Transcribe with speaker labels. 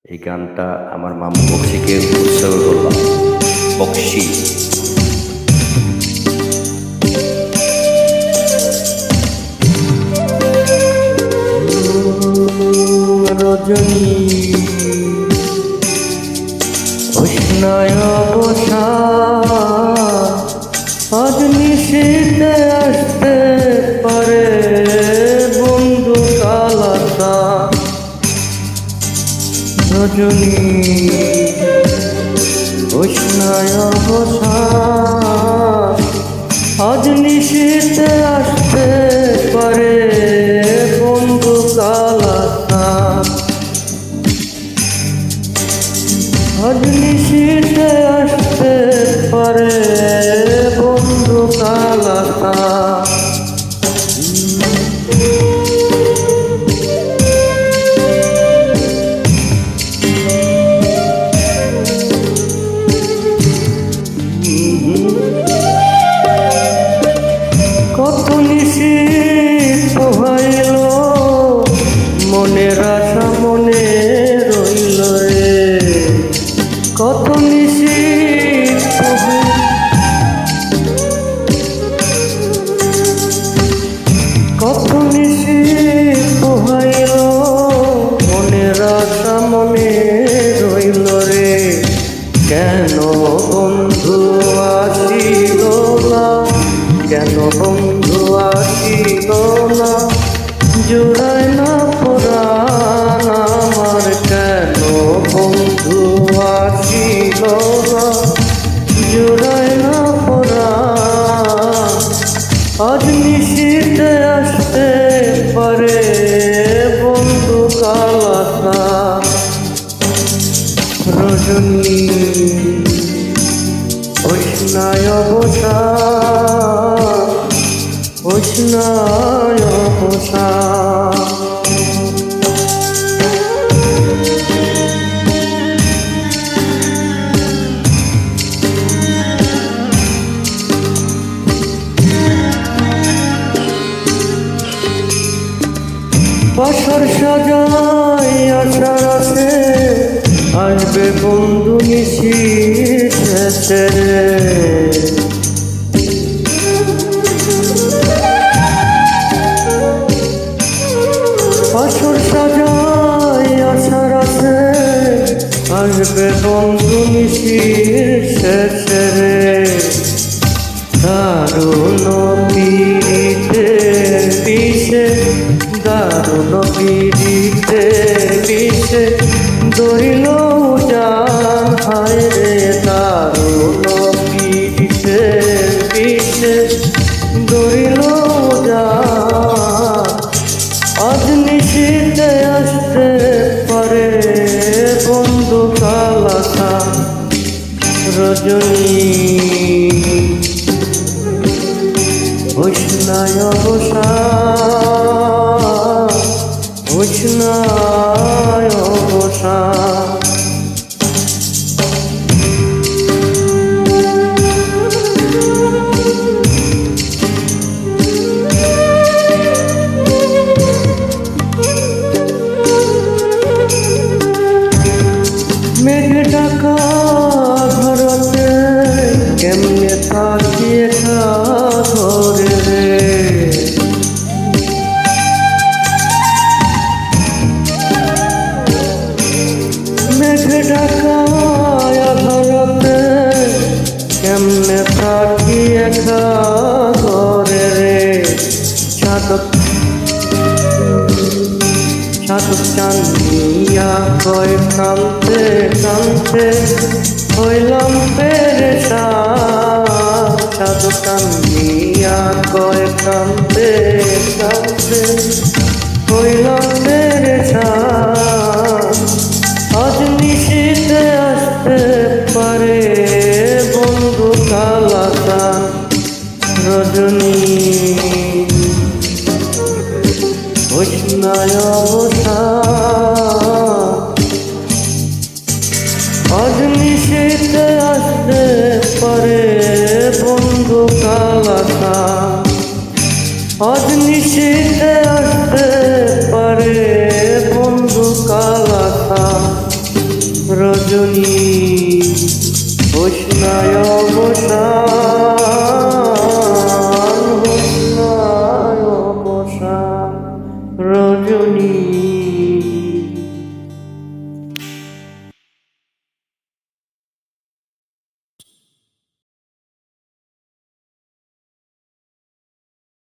Speaker 1: এই গানটা আমার মামু বক্সিকে উৎসর্গ করলাম। বক্সি রজনী উষ্ণায় বসা আজ নিশীতে আসতে পারে বন্ধু কালাতা। রজনী উষ্ণায় বসা আজ নিশীতে আসতে পারে বন্ধু কালাতা। আজ নিশীতে আসতে পারে বন্ধু কালাতা। কত নিশি পোহাইল মনের আশা মনে রইল রে। কত নিশি কত নিশি পোহাইল মনের আশা মনে রইল রে। কেন বন্ধু আসিল না, কেন বন্ধু আসিল না, জোড়ায় না পরাণ আমার। কেন বন্ধু আসিল না, জোড়ায় না পরাণ। আজ নিশীতে আসতে পারে বন্ধু কালাতা। রজনী উষ্ণায় বসা উষ্ণায় বসা। বাসর সাজাই আশার আছে আসবে বন্ধু নিশি শেষে। বাসর সাজাই আশার আছে আসবে বন্ধু নিশি শেষে রে। দারুণ পীড়িতে বিষে, দারুণ পীড়িতে বিষে ধরিল জান হায় রে। দারুণ পীড়িতে বিষে ধরিল জান। আজ নিশীতে আসতে পারে বন্ধু কালাতা। রজনী উষ্ণায় বসা উষ্ণায় বসা। মেঘ ঢাকা ঘরতে কেমনে থাকি একা ঘরে রে। মেঘ ঢাকা ঘরতে কেমনে থাকি একা ঘরে রে। চাঁদক চাঁদক চাঁদিয়া কয় কান্তে কান্তে হইলাম পেরেশান। চাঁদক চাঁদিয়া কয় কান্তে কান্তে হইলাম পেরেশান। আজ নিশীতে আসতে পারে বন্ধু কালাতা। রজনী উষ্ণায় বসা আজ নিশীতে আসতে পারে বন্ধু কালাতা। আজ নিশীতে আসতে পারে উষ্ণায় অবসান